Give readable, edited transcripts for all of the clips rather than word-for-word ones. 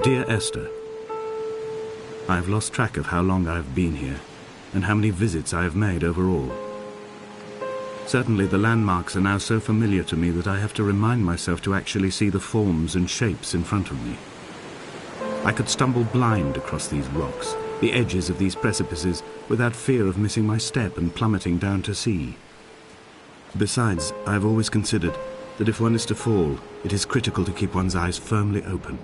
Dear Esther, I have lost track of how long I have been here and how many visits I have made overall. Certainly the landmarks are now so familiar to me that I have to remind myself to actually see the forms and shapes in front of me. I could stumble blind across these rocks, the edges of these precipices, without fear of missing my step and plummeting down to sea. Besides, I have always considered that if one is to fall, it is critical to keep one's eyes firmly open.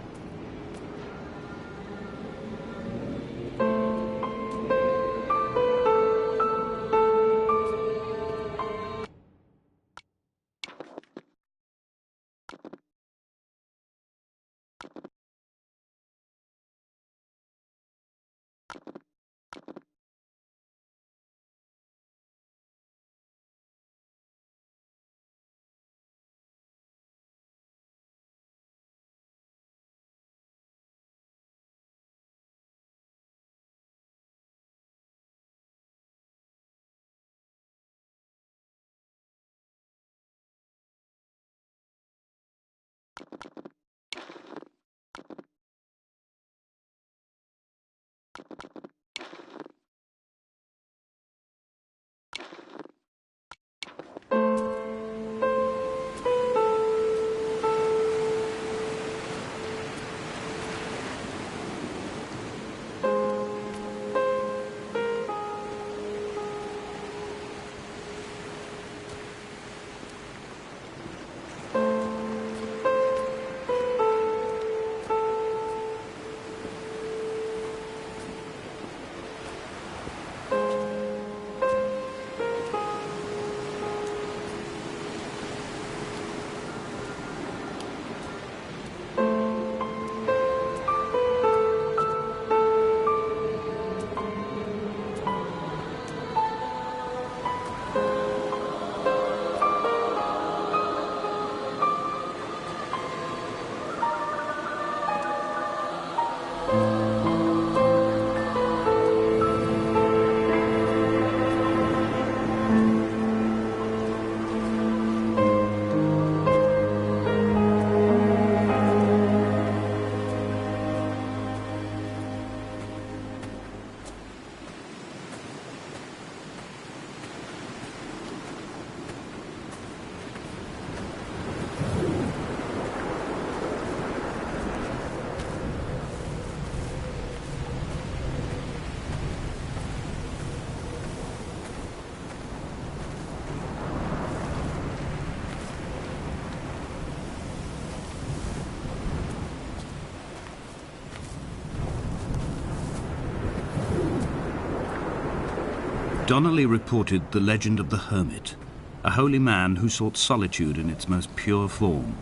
Donnelly reported the legend of the hermit, a holy man who sought solitude in its most pure form.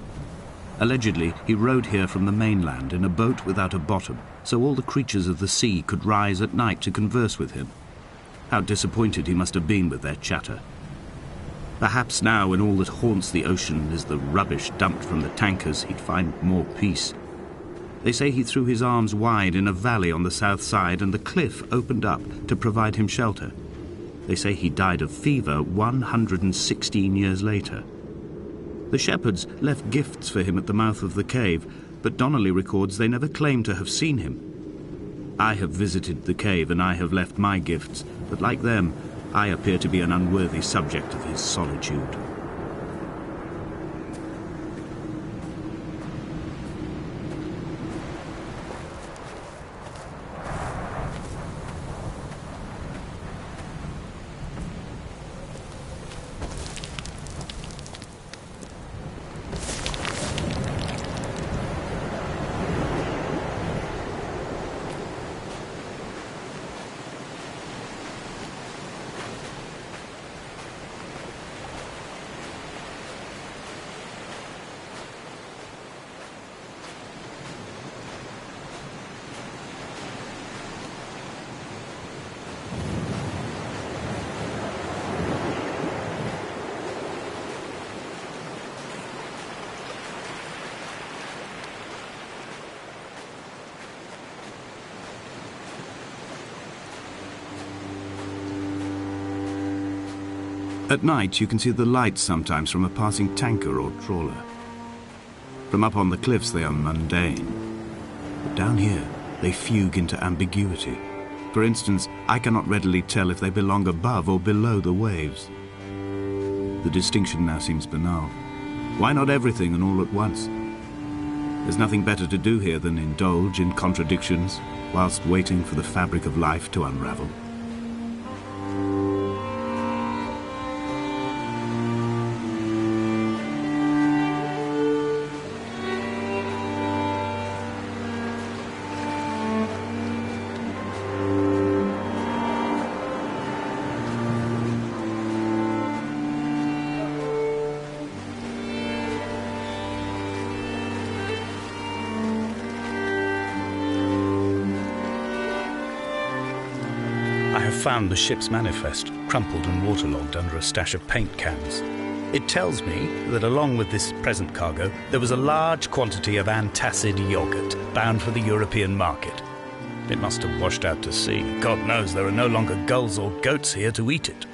Allegedly, he rode here from the mainland in a boat without a bottom, so all the creatures of the sea could rise at night to converse with him. How disappointed he must have been with their chatter. Perhaps now, when all that haunts the ocean is the rubbish dumped from the tankers, he'd find more peace. They say he threw his arms wide in a valley on the south side, and the cliff opened up to provide him shelter. They say he died of fever 116 years later. The shepherds left gifts for him at the mouth of the cave, but Donnelly records they never claimed to have seen him. I have visited the cave and I have left my gifts, but like them, I appear to be an unworthy subject of his solitude. At night, you can see the lights sometimes from a passing tanker or trawler. From up on the cliffs, they are mundane. But down here, they fugue into ambiguity. For instance, I cannot readily tell if they belong above or below the waves. The distinction now seems banal. Why not everything and all at once? There's nothing better to do here than indulge in contradictions whilst waiting for the fabric of life to unravel. Found the ship's manifest, crumpled and waterlogged under a stash of paint cans. It tells me that along with this present cargo, there was a large quantity of antacid yogurt bound for the European market. It must have washed out to sea. God knows there are no longer gulls or goats here to eat it.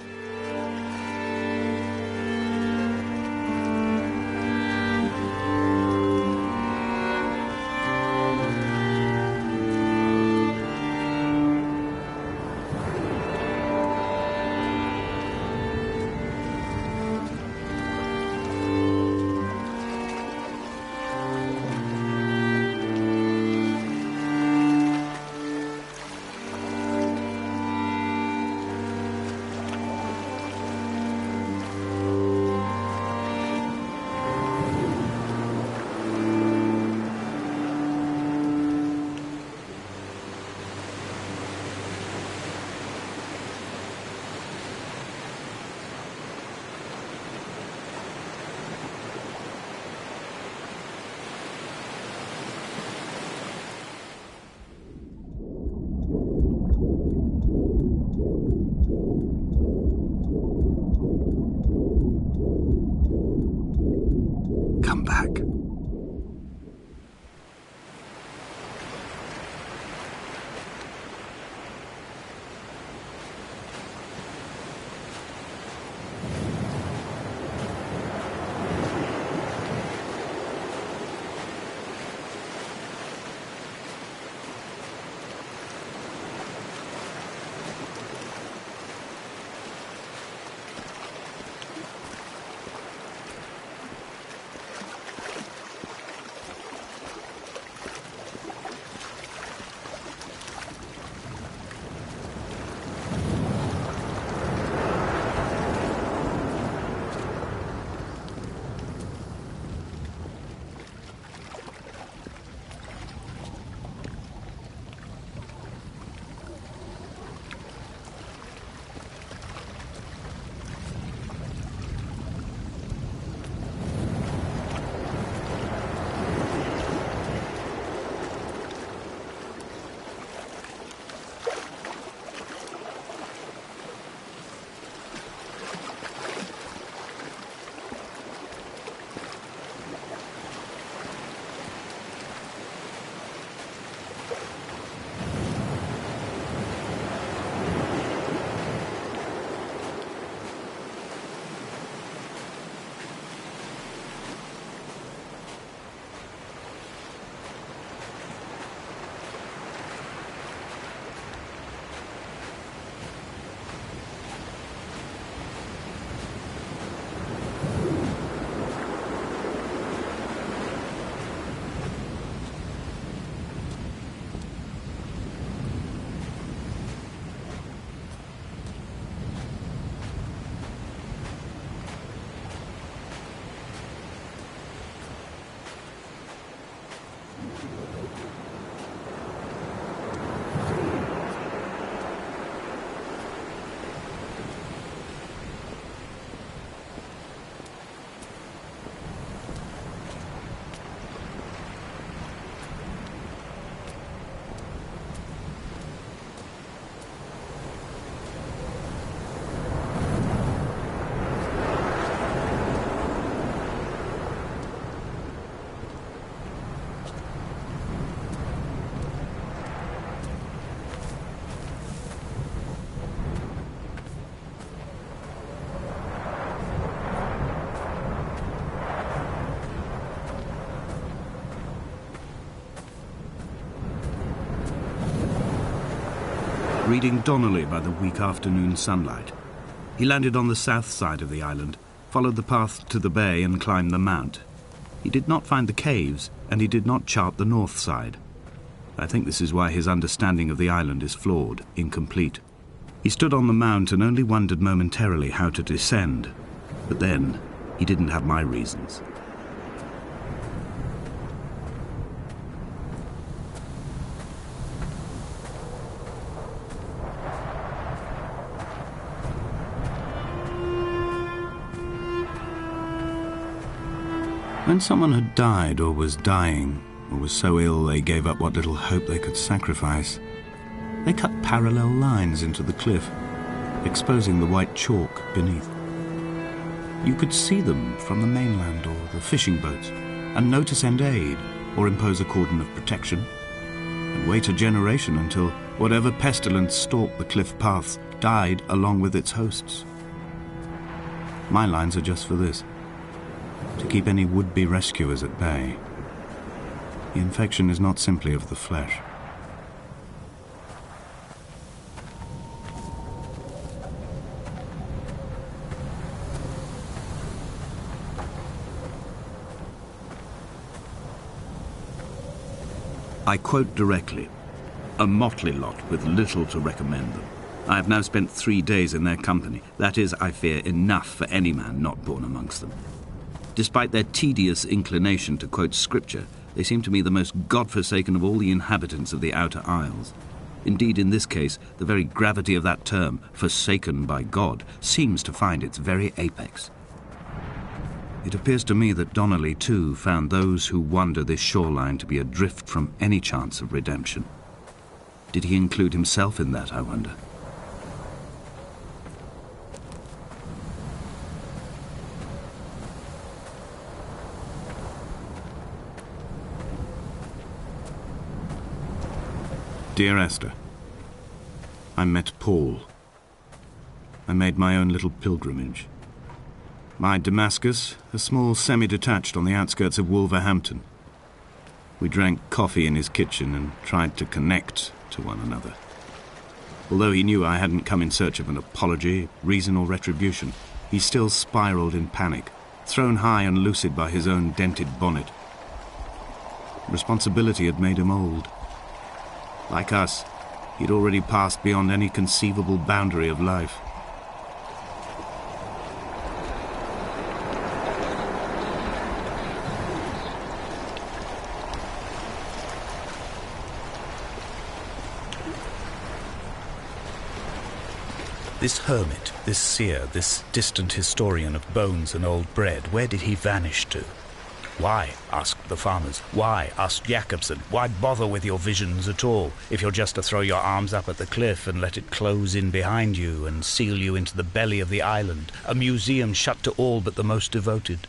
reading Donnelly by the weak afternoon sunlight. He landed on the south side of the island, followed the path to the bay and climbed the mount. He did not find the caves, and he did not chart the north side. I think this is why his understanding of the island is flawed, incomplete. He stood on the mount and only wondered momentarily how to descend. But then, he didn't have my reasons. When someone had died or was dying, or was so ill they gave up what little hope they could sacrifice, they cut parallel lines into the cliff, exposing the white chalk beneath. You could see them from the mainland or the fishing boats, and know to send aid or impose a cordon of protection, and wait a generation until whatever pestilence stalked the cliff paths died along with its hosts. My lines are just for this, to keep any would-be rescuers at bay. The infection is not simply of the flesh. I quote directly, "A motley lot with little to recommend them. I have now spent 3 days in their company. That is, I fear, enough for any man not born amongst them. Despite their tedious inclination to quote scripture, they seem to me the most God-forsaken of all the inhabitants of the outer isles. Indeed, in this case, the very gravity of that term, forsaken by God, seems to find its very apex. It appears to me that Donnelly, too, found those who wander this shoreline to be adrift from any chance of redemption. Did he include himself in that, I wonder? Dear Esther, I met Paul. I made my own little pilgrimage. My Damascus, a small semi-detached on the outskirts of Wolverhampton. We drank coffee in his kitchen and tried to connect to one another. Although he knew I hadn't come in search of an apology, reason or retribution, he still spiraled in panic, thrown high and lucid by his own dented bonnet. Responsibility had made him old. Like us, he'd already passed beyond any conceivable boundary of life. This hermit, this seer, this distant historian of bones and old bread, where did he vanish to? Why, asked the farmers. Why, asked Jacobson. Why bother with your visions at all, if you're just to throw your arms up at the cliff and let it close in behind you and seal you into the belly of the island, a museum shut to all but the most devoted?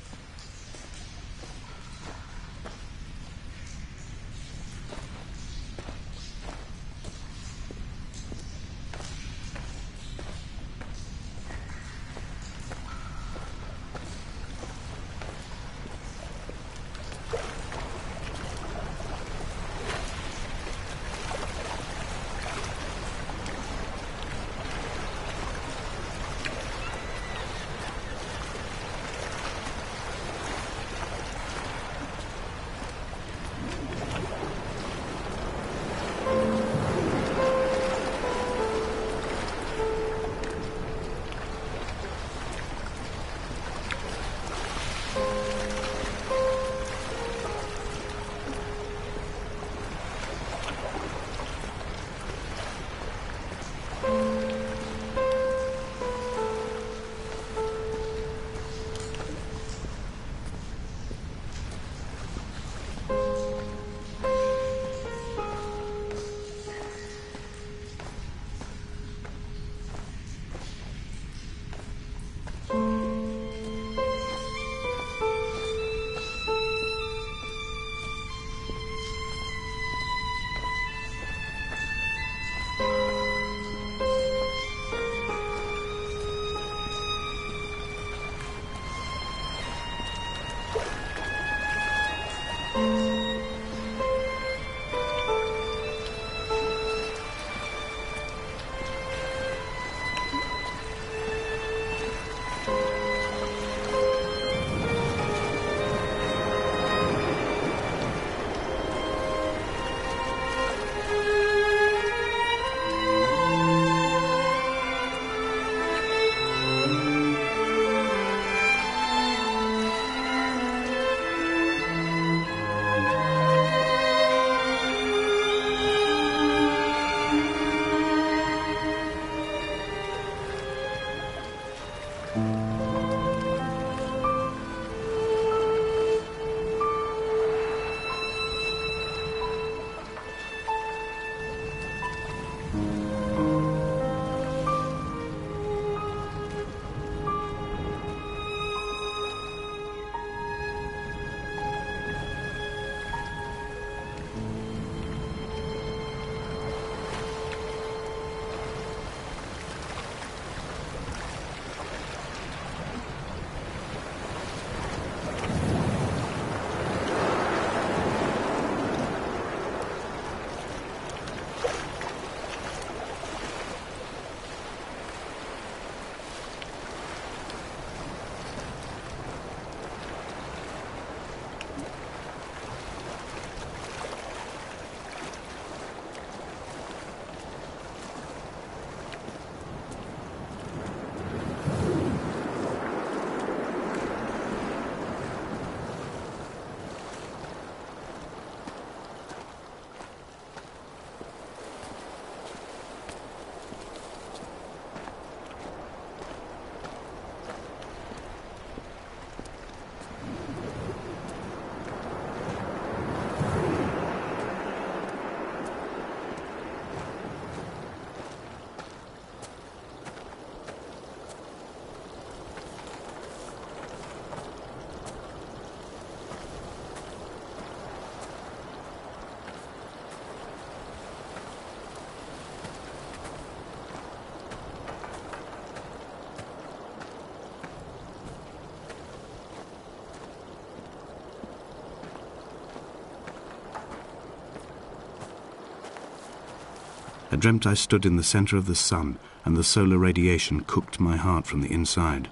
I dreamt I stood in the centre of the sun, and the solar radiation cooked my heart from the inside.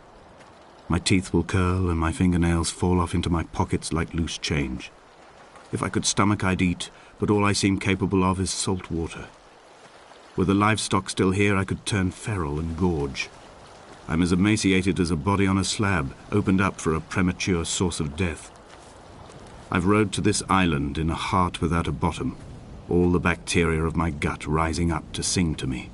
My teeth will curl and my fingernails fall off into my pockets like loose change. If I could stomach, I'd eat, but all I seem capable of is salt water. Were the livestock still here, I could turn feral and gorge. I'm as emaciated as a body on a slab, opened up for a premature source of death. I've rowed to this island in a heart without a bottom, all the bacteria of my gut rising up to sing to me.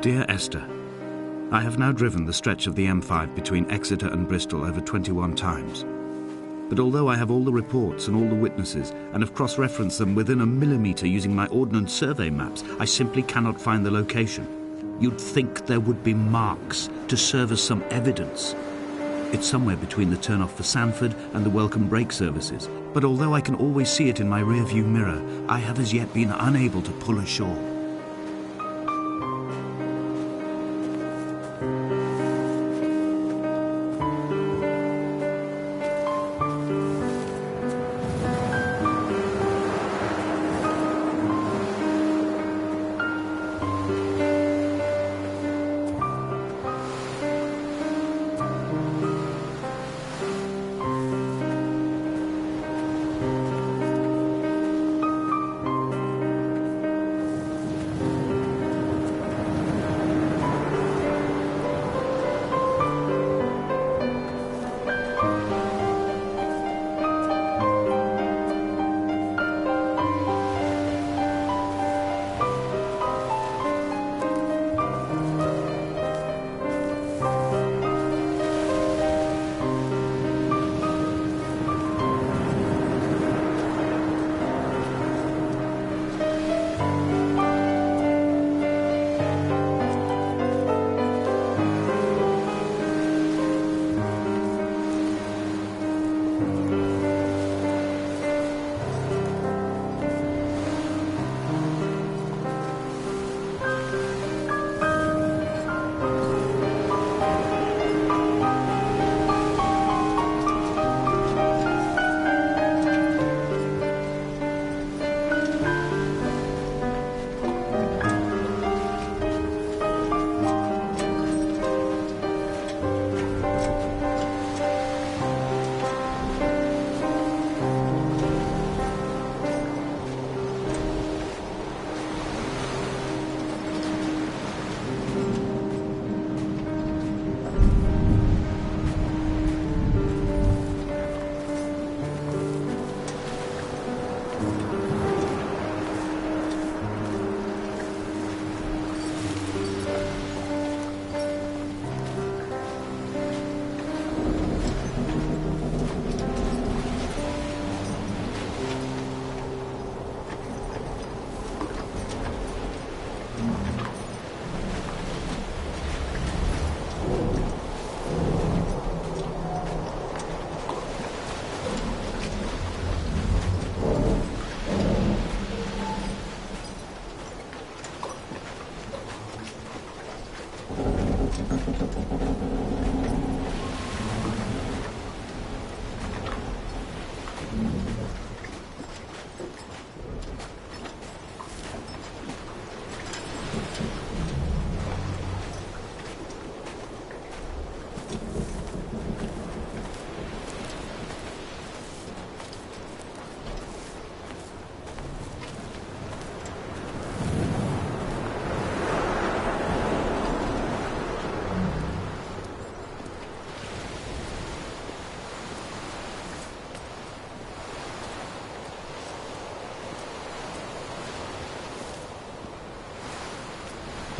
Dear Esther, I have now driven the stretch of the M5 between Exeter and Bristol over 21 times. But although I have all the reports and all the witnesses and have cross-referenced them within a millimetre using my Ordnance Survey maps, I simply cannot find the location. You'd think there would be marks to serve as some evidence. It's somewhere between the turn-off for Sanford and the welcome brake services. But although I can always see it in my rear-view mirror, I have as yet been unable to pull ashore.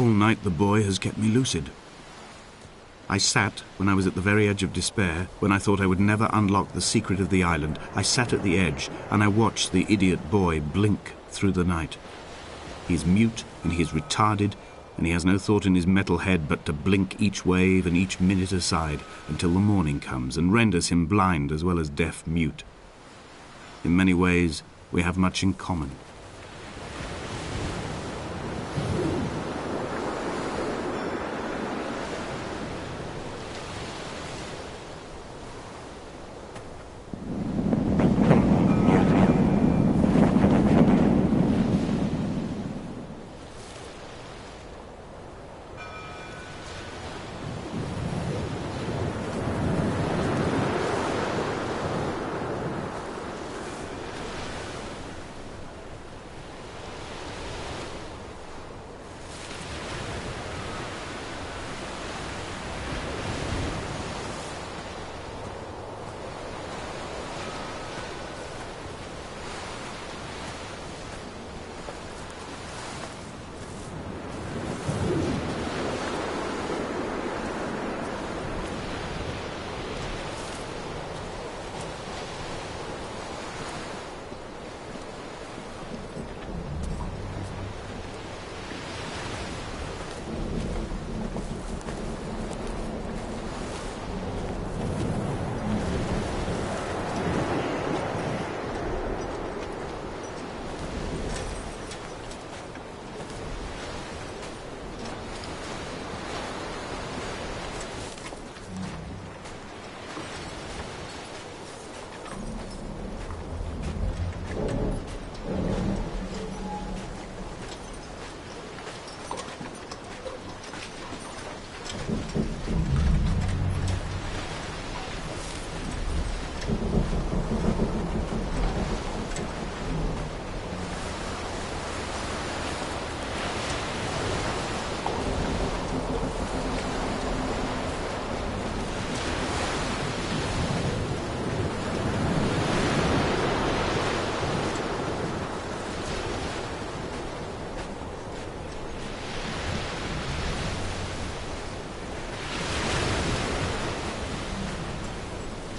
All night the boy has kept me lucid. I sat, when I was at the very edge of despair, when I thought I would never unlock the secret of the island, I sat at the edge and I watched the idiot boy blink through the night. He is mute and he is retarded, and he has no thought in his metal head but to blink each wave and each minute aside until the morning comes and renders him blind as well as deaf-mute. In many ways, we have much in common.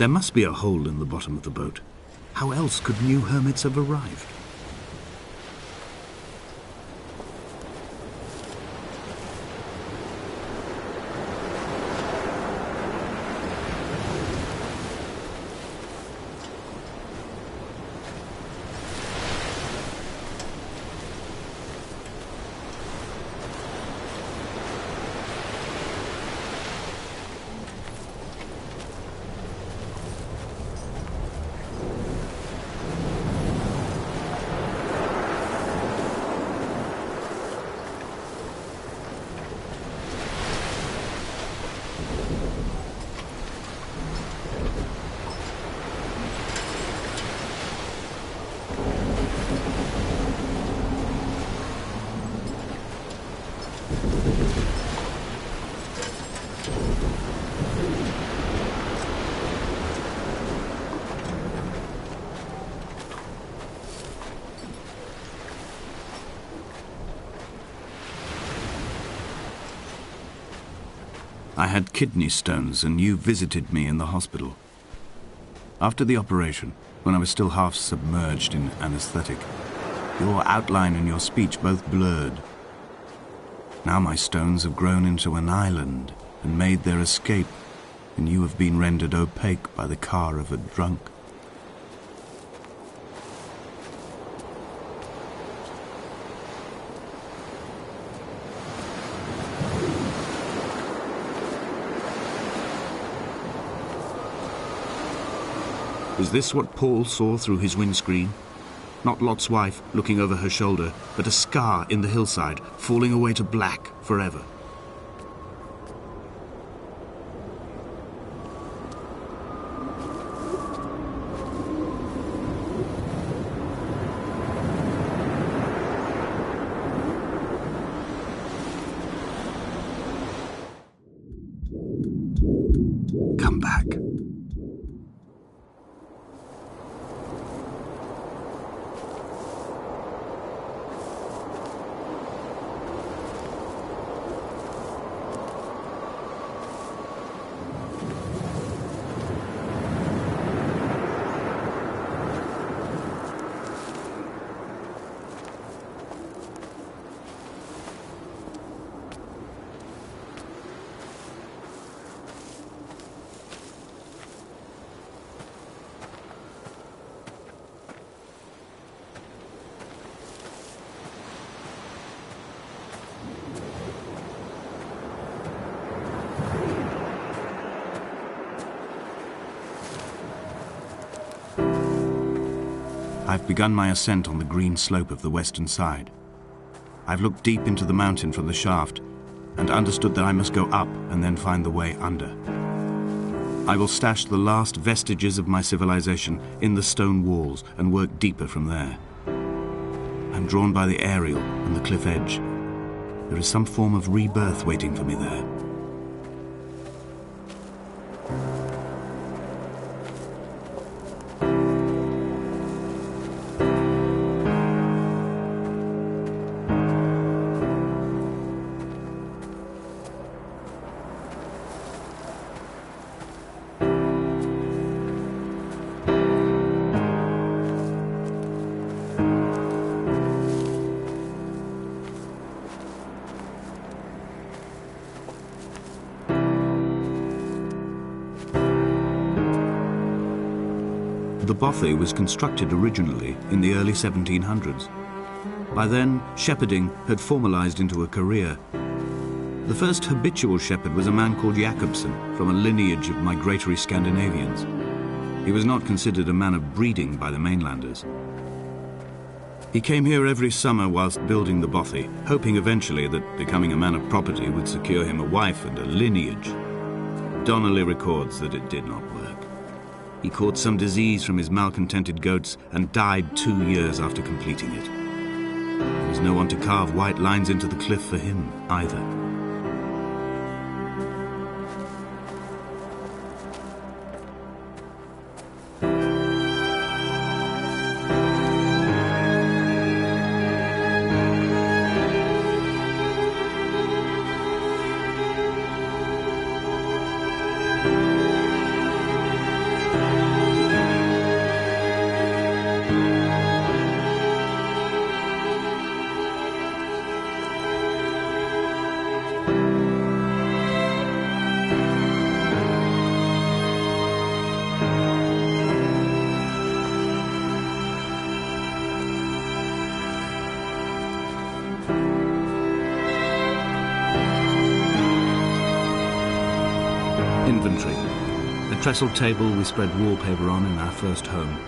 There must be a hole in the bottom of the boat. How else could new hermits have arrived? I had kidney stones, and you visited me in the hospital. After the operation, when I was still half submerged in anesthetic, your outline and your speech both blurred. Now my stones have grown into an island and made their escape, and you have been rendered opaque by the car of a drunk. Is this what Paul saw through his windscreen? Not Lot's wife looking over her shoulder, but a scar in the hillside, falling away to black forever. Come back. I've begun my ascent on the green slope of the western side. I've looked deep into the mountain from the shaft and understood that I must go up and then find the way under. I will stash the last vestiges of my civilization in the stone walls and work deeper from there. I'm drawn by the aerial and the cliff edge. There is some form of rebirth waiting for me there. The bothy was constructed originally in the early 1700s. By then, shepherding had formalized into a career. The first habitual shepherd was a man called Jakobsen, from a lineage of migratory Scandinavians. He was not considered a man of breeding by the mainlanders. He came here every summer whilst building the bothy, hoping eventually that becoming a man of property would secure him a wife and a lineage. Donnelly records that it did not work. He caught some disease from his malcontented goats and died 2 years after completing it. There was no one to carve white lines into the cliff for him either. Inventory. A trestle table we spread wallpaper on in our first home.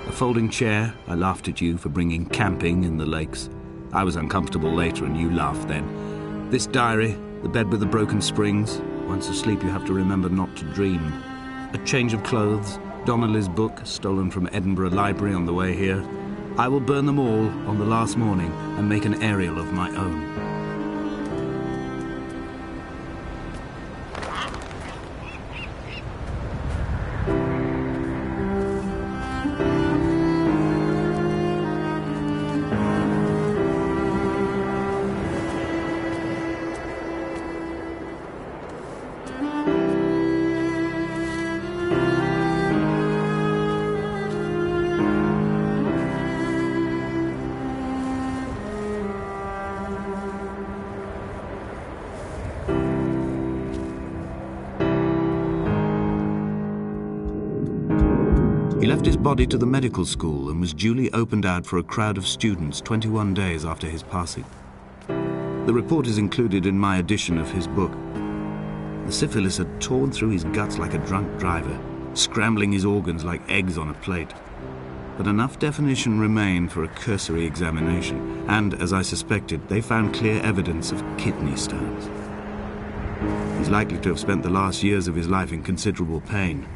A folding chair. I laughed at you for bringing camping in the lakes. I was uncomfortable later and you laughed then. This diary, the bed with the broken springs. Once asleep you have to remember not to dream. A change of clothes. Donnelly's book, stolen from Edinburgh Library on the way here. I will burn them all on the last morning and make an aerial of my own. He left his body to the medical school and was duly opened out for a crowd of students 21 days after his passing. The report is included in my edition of his book. The syphilis had torn through his guts like a drunk driver, scrambling his organs like eggs on a plate. But enough definition remained for a cursory examination, and, as I suspected, they found clear evidence of kidney stones. He's likely to have spent the last years of his life in considerable pain.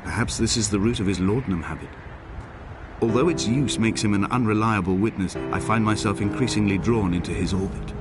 Perhaps this is the root of his laudanum habit. Although its use makes him an unreliable witness, I find myself increasingly drawn into his orbit.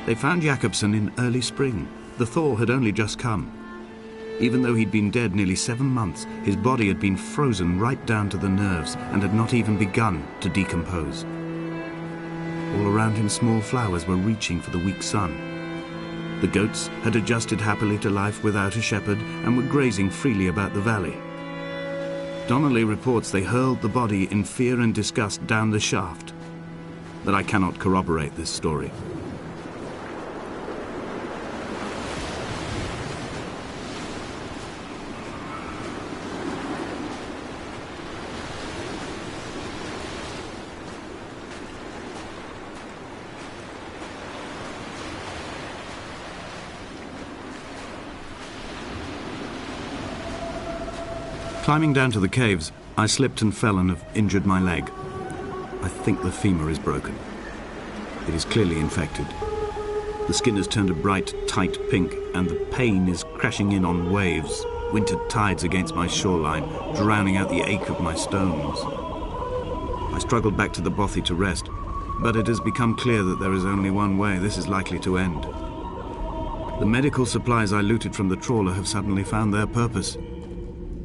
They found Jakobsen in early spring. The thaw had only just come. Even though he'd been dead nearly 7 months, his body had been frozen right down to the nerves and had not even begun to decompose. All around him small flowers were reaching for the weak sun. The goats had adjusted happily to life without a shepherd and were grazing freely about the valley. Donnelly reports they hurled the body in fear and disgust down the shaft, but I cannot corroborate this story. Climbing down to the caves, I slipped and fell and have injured my leg. I think the femur is broken. It is clearly infected. The skin has turned a bright, tight pink, and the pain is crashing in on waves, winter tides against my shoreline, drowning out the ache of my stones. I struggled back to the bothy to rest, but it has become clear that there is only one way this is likely to end. The medical supplies I looted from the trawler have suddenly found their purpose.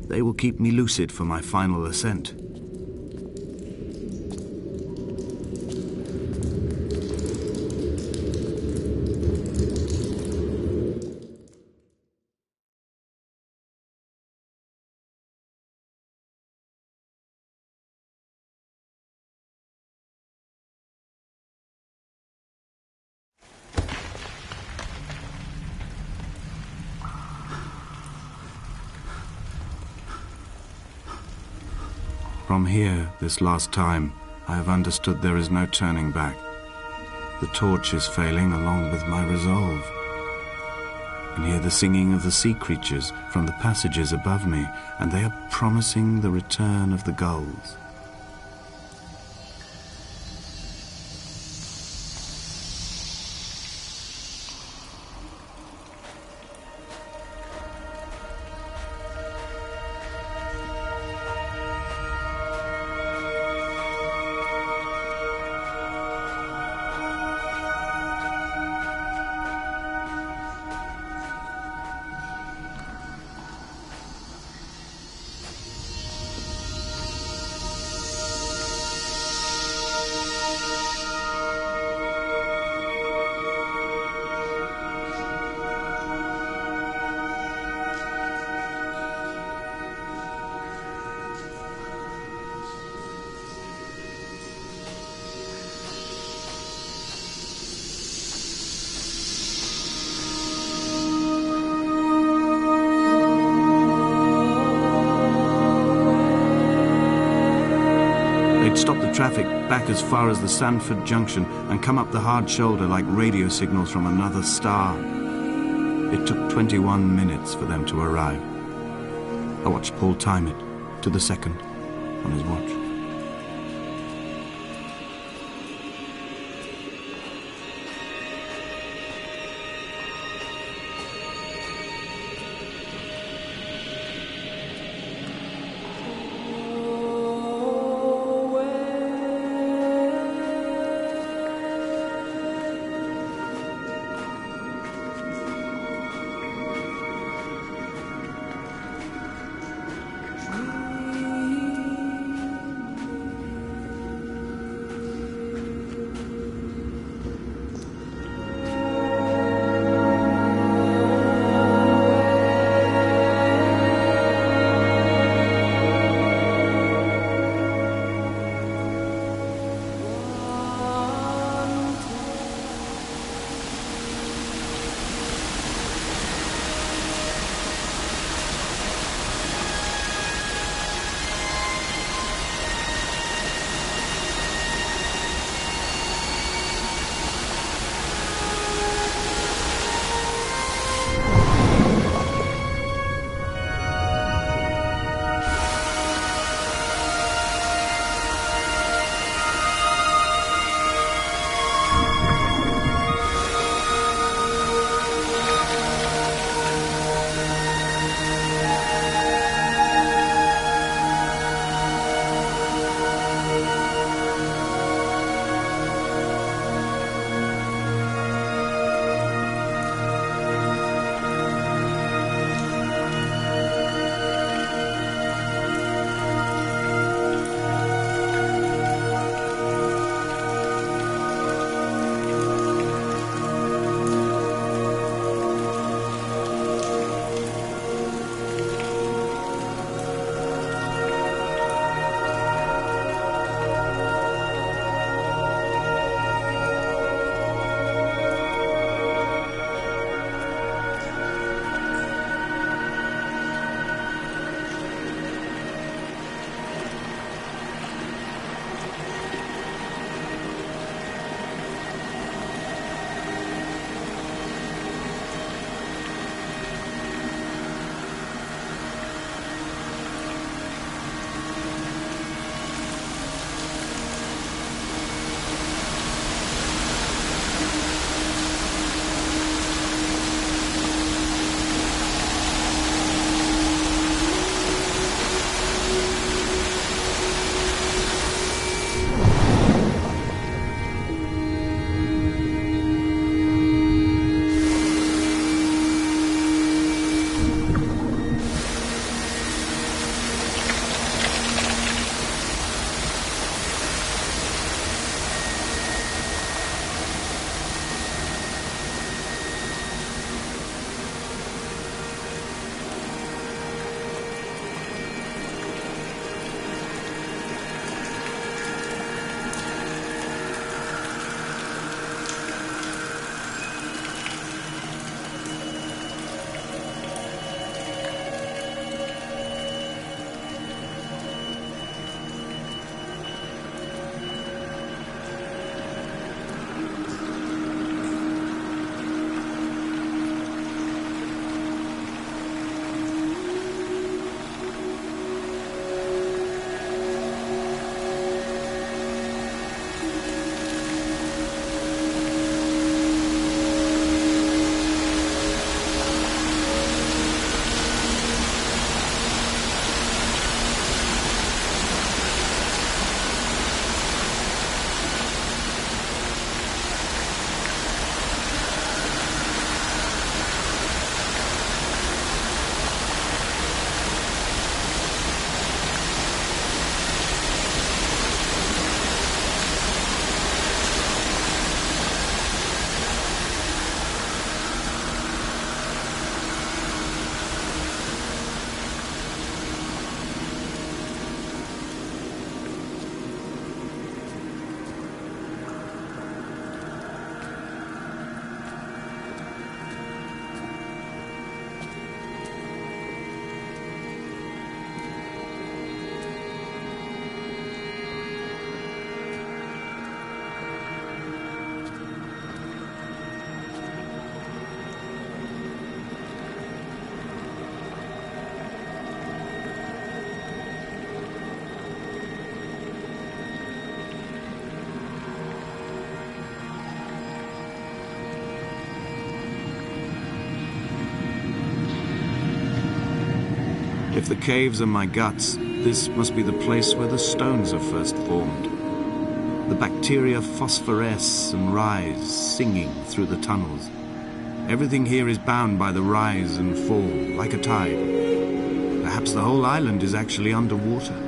They will keep me lucid for my final ascent. From here, this last time, I have understood there is no turning back. The torch is failing along with my resolve. And hear the singing of the sea creatures from the passages above me, and they are promising the return of the gulls. They'd stop the traffic back as far as the Sandford Junction and come up the hard shoulder like radio signals from another star. It took 21 minutes for them to arrive. I watched Paul time it to the second on his watch. If the caves are my guts, this must be the place where the stones are first formed. The bacteria phosphoresce and rise, singing through the tunnels. Everything here is bound by the rise and fall, like a tide. Perhaps the whole island is actually underwater.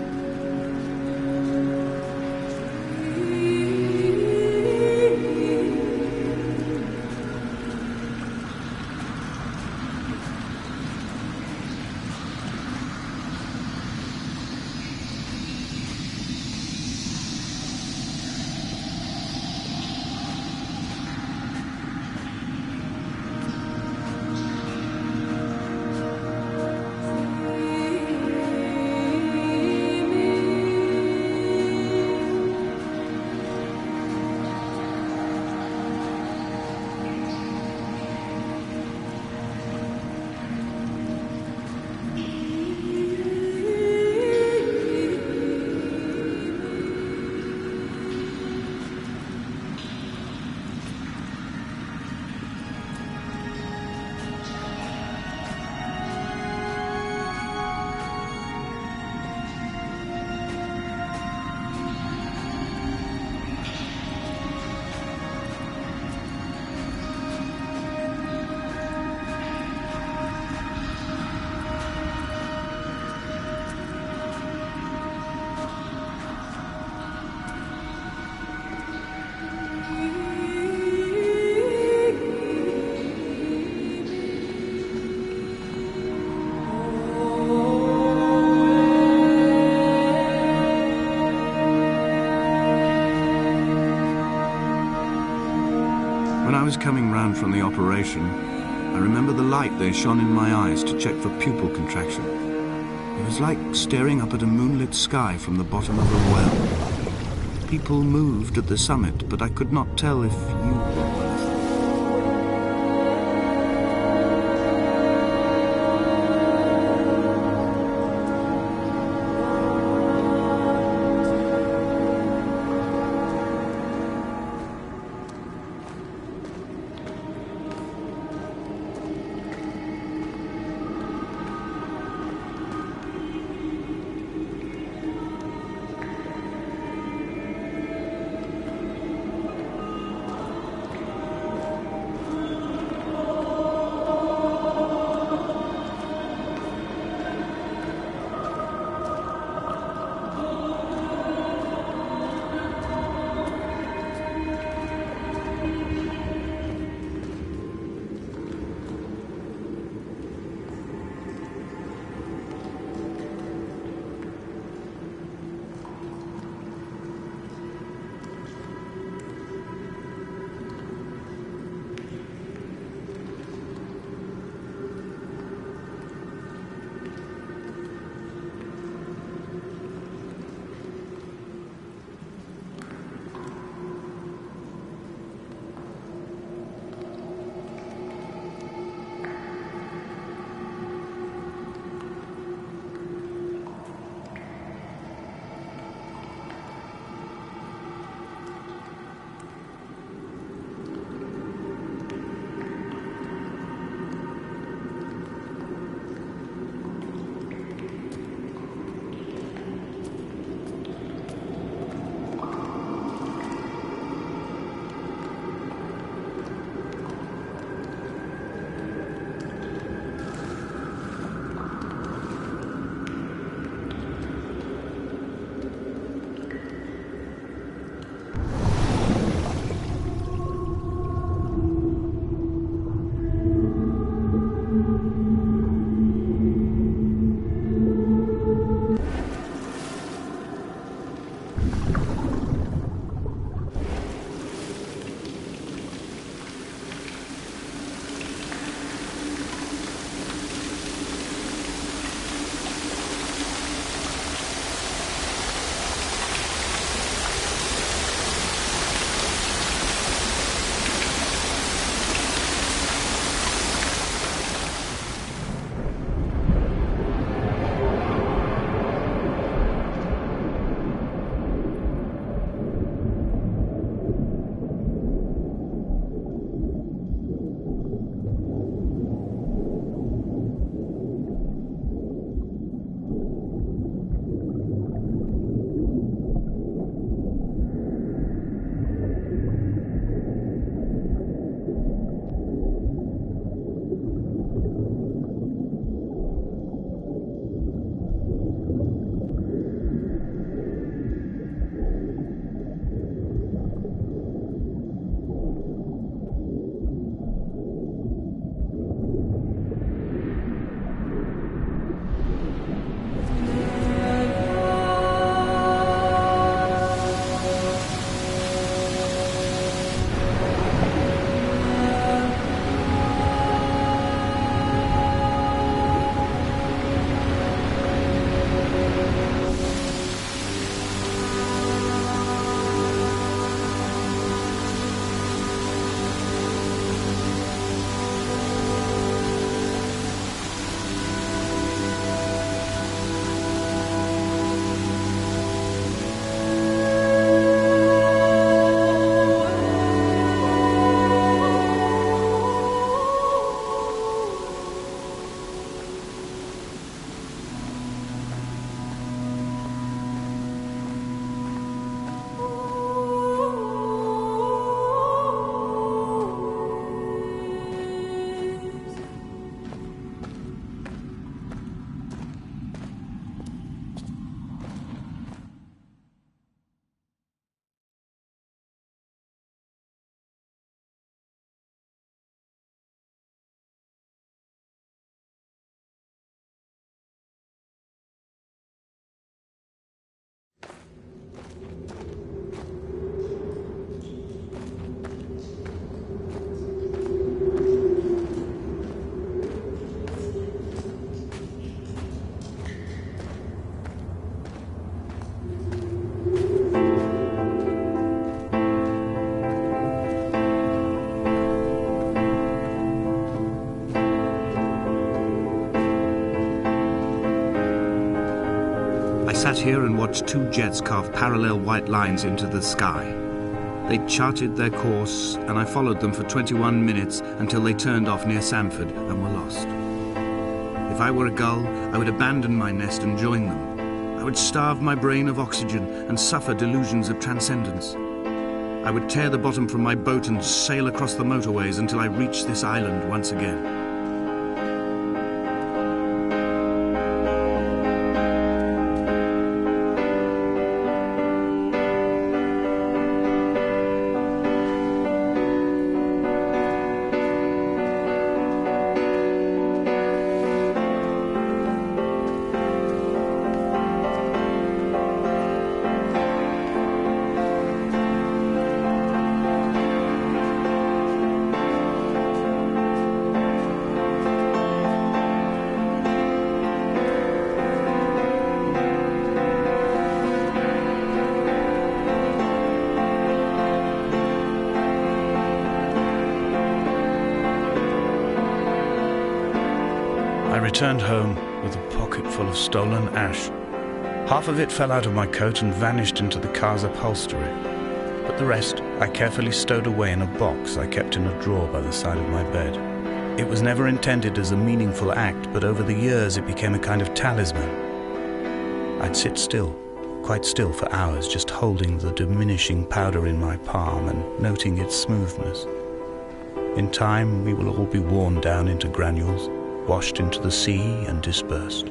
When I was coming round from the operation, I remember the light they shone in my eyes to check for pupil contraction. It was like staring up at a moonlit sky from the bottom of a well. People moved at the summit, but I could not tell if you were one of them. sat here and watched two jets carve parallel white lines into the sky. They charted their course, and I followed them for 21 minutes until they turned off near Samford and were lost. If I were a gull, I would abandon my nest and join them. I would starve my brain of oxygen and suffer delusions of transcendence. I would tear the bottom from my boat and sail across the motorways until I reached this island once again. I returned home with a pocket full of stolen ash. Half of it fell out of my coat and vanished into the car's upholstery, but the rest I carefully stowed away in a box I kept in a drawer by the side of my bed. It was never intended as a meaningful act, but over the years it became a kind of talisman. I'd sit still, quite still for hours, just holding the diminishing powder in my palm and noting its smoothness. In time, we will all be worn down into granules, washed into the sea and dispersed.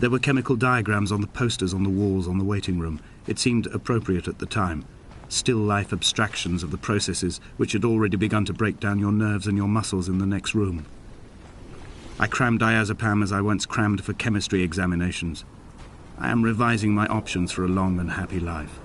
There were chemical diagrams on the posters on the walls on the waiting room. It seemed appropriate at the time. Still life abstractions of the processes which had already begun to break down your nerves and your muscles in the next room. I crammed diazepam as I once crammed for chemistry examinations. I am revising my options for a long and happy life.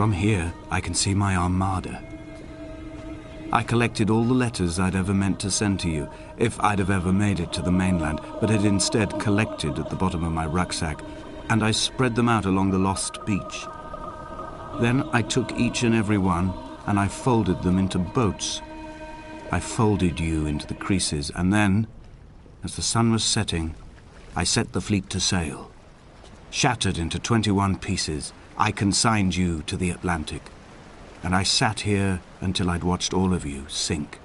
From here, I can see my armada. I collected all the letters I'd ever meant to send to you, if I'd have ever made it to the mainland, but had instead collected at the bottom of my rucksack, and I spread them out along the lost beach. Then I took each and every one, and I folded them into boats. I folded you into the creases, and then, as the sun was setting, I set the fleet to sail. Shattered into 21 pieces, I consigned you to the Atlantic, and I sat here until I'd watched all of you sink.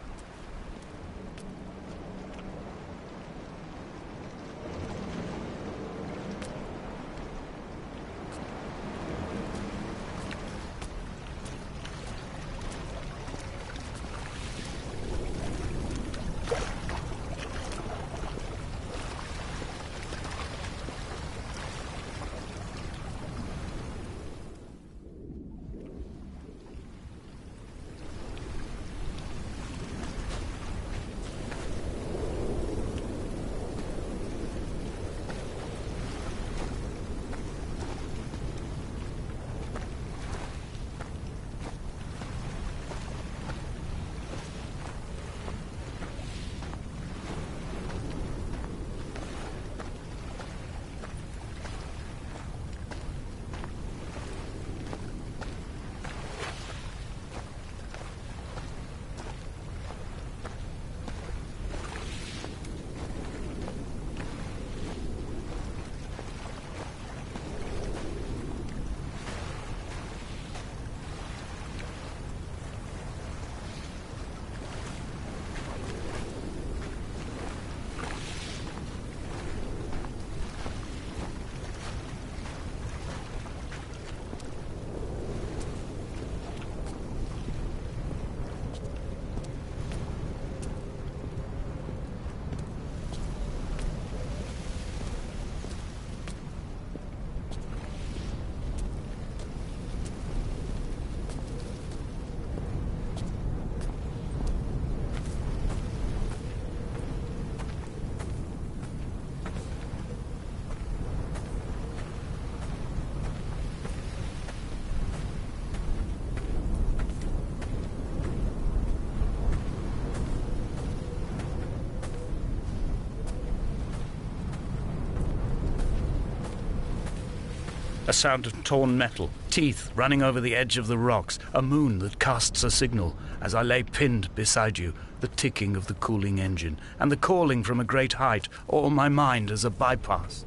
A sound of torn metal, teeth running over the edge of the rocks, a moon that casts a signal as I lay pinned beside you, the ticking of the cooling engine, and the calling from a great height, all my mind as a bypass.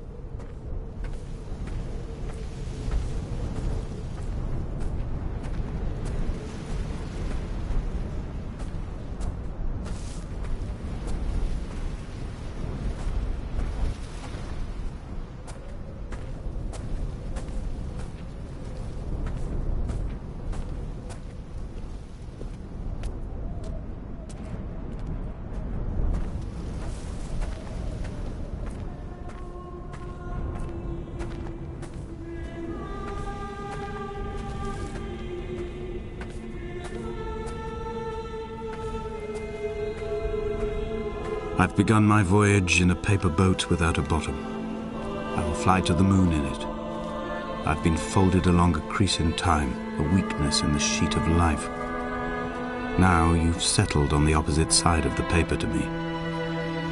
I've begun my voyage in a paper boat without a bottom. I will fly to the moon in it. I've been folded along a crease in time, a weakness in the sheet of life. Now you've settled on the opposite side of the paper to me.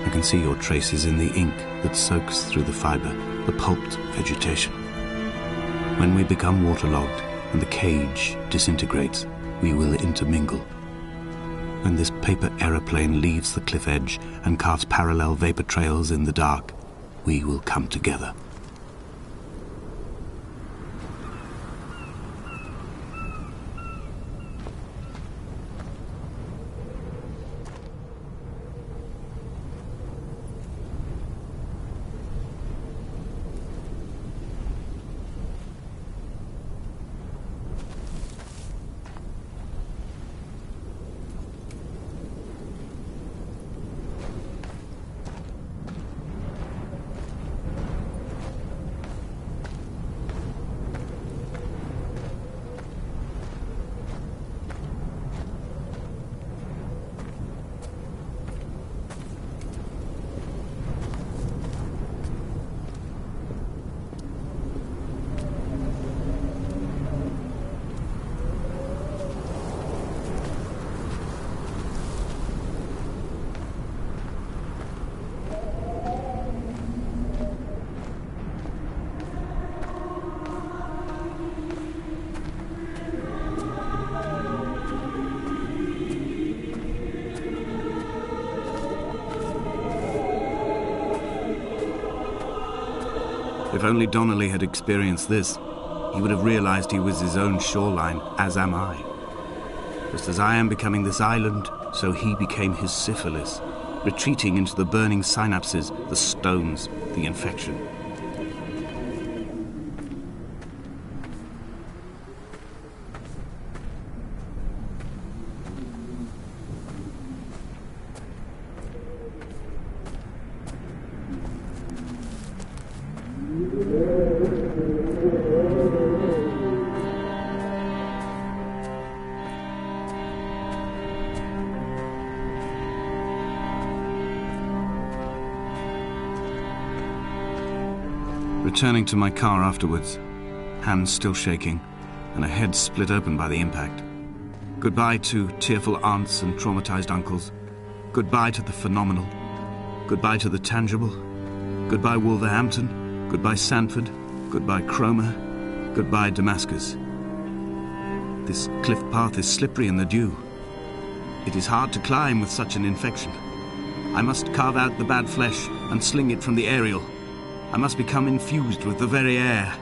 I can see your traces in the ink that soaks through the fiber, the pulped vegetation. When we become waterlogged and the cage disintegrates, we will intermingle. When this paper aeroplane leaves the cliff edge and carves parallel vapor trails in the dark, we will come together. If only Donnelly had experienced this, he would have realized he was his own shoreline, as am I. Just as I am becoming this island, so he became his syphilis, retreating into the burning synapses, the stones, the infection. Returning to my car afterwards, hands still shaking, and a head split open by the impact. Goodbye to tearful aunts and traumatized uncles. Goodbye to the phenomenal. Goodbye to the tangible. Goodbye Wolverhampton. Goodbye Sanford. Goodbye Cromer. Goodbye Damascus. This cliff path is slippery in the dew. It is hard to climb with such an infection. I must carve out the bad flesh and sling it from the aerial. I must become infused with the very air.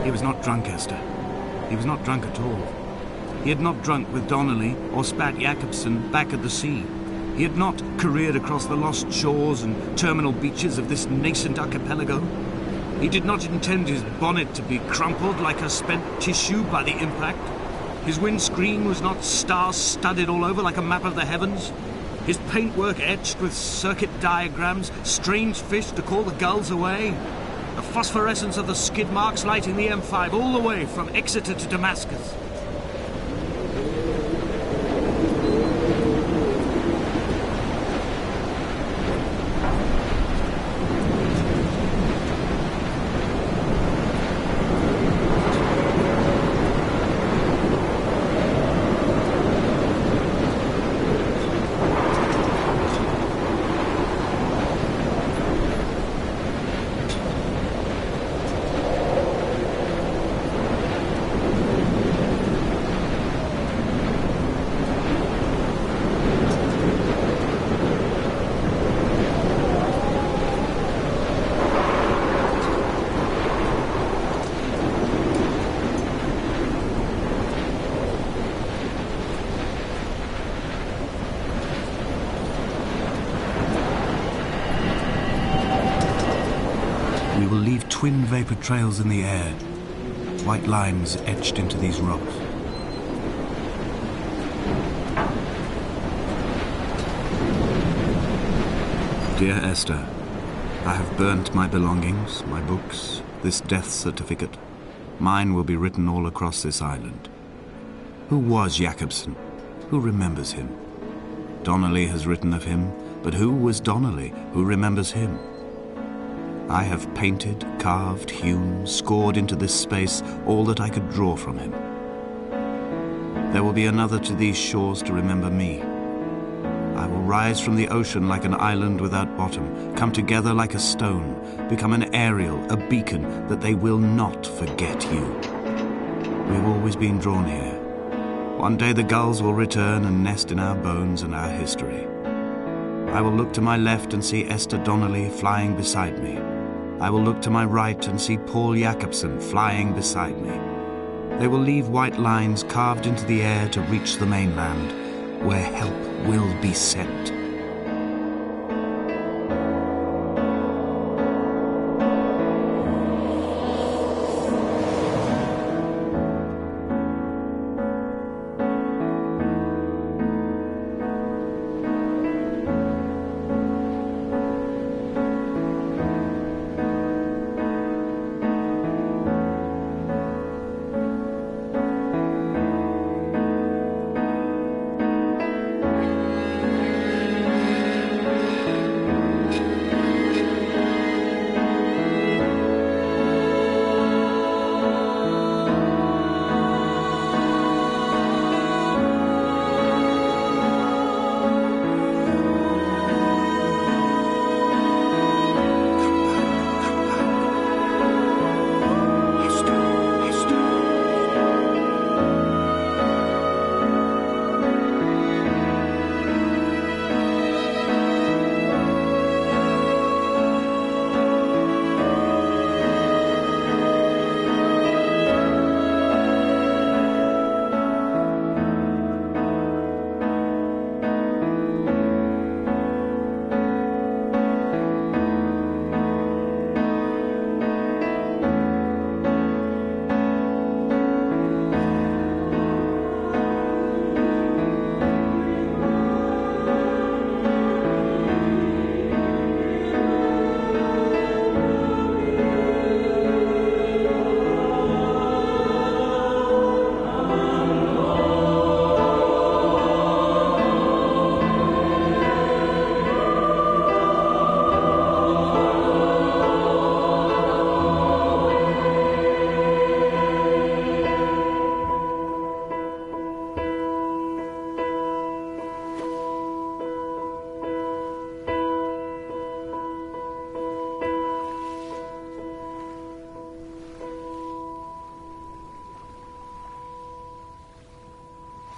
He was not drunk, Esther. He was not drunk at all. He had not drunk with Donnelly or spat Jacobson back at the sea. He had not careered across the lost shores and terminal beaches of this nascent archipelago. He did not intend his bonnet to be crumpled like a spent tissue by the impact. His windscreen was not star-studded all over like a map of the heavens. His paintwork etched with circuit diagrams, strange fish to call the gulls away. The phosphorescence of the skid marks lighting the M5 all the way from Exeter to Damascus. twin vapor trails in the air, white lines etched into these rocks. Dear Esther, I have burnt my belongings, my books, this death certificate. Mine will be written all across this island. Who was Jakobsen? Who remembers him? Donnelly has written of him, but who was Donnelly? Who remembers him? I have painted, carved, hewn, scored into this space all that I could draw from him. There will be another to these shores to remember me. I will rise from the ocean like an island without bottom, come together like a stone, become an aerial, a beacon, that they will not forget you. We have always been drawn here. One day the gulls will return and nest in our bones and our history. I will look to my left and see Esther Donnelly flying beside me. I will look to my right and see Paul Jakobsen flying beside me. They will leave white lines carved into the air to reach the mainland, where help will be sent.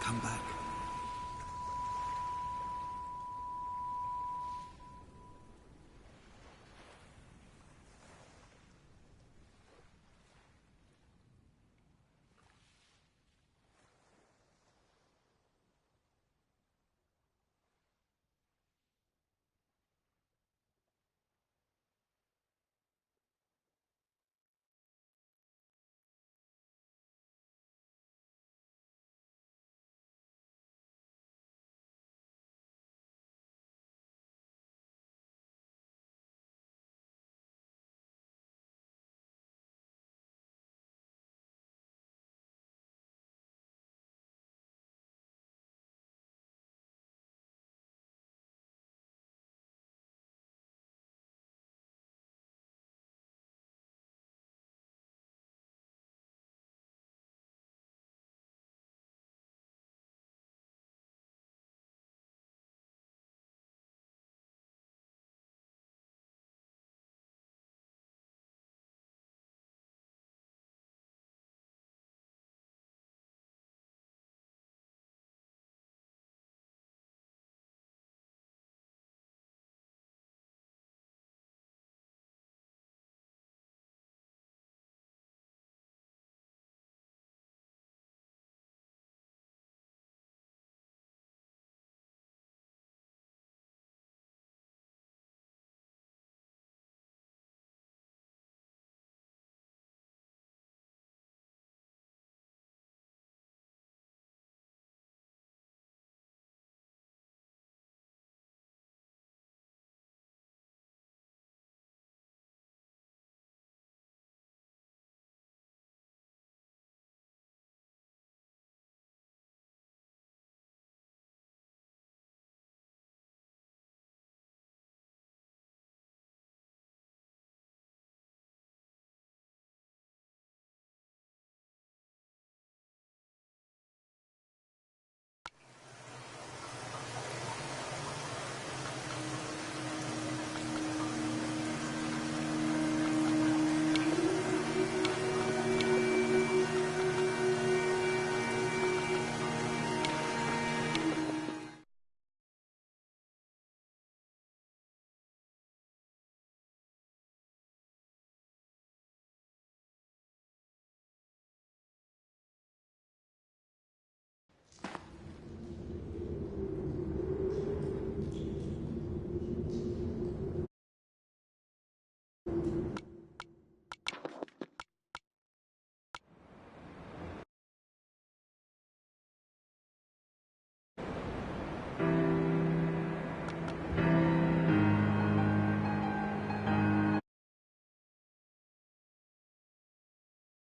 Come back.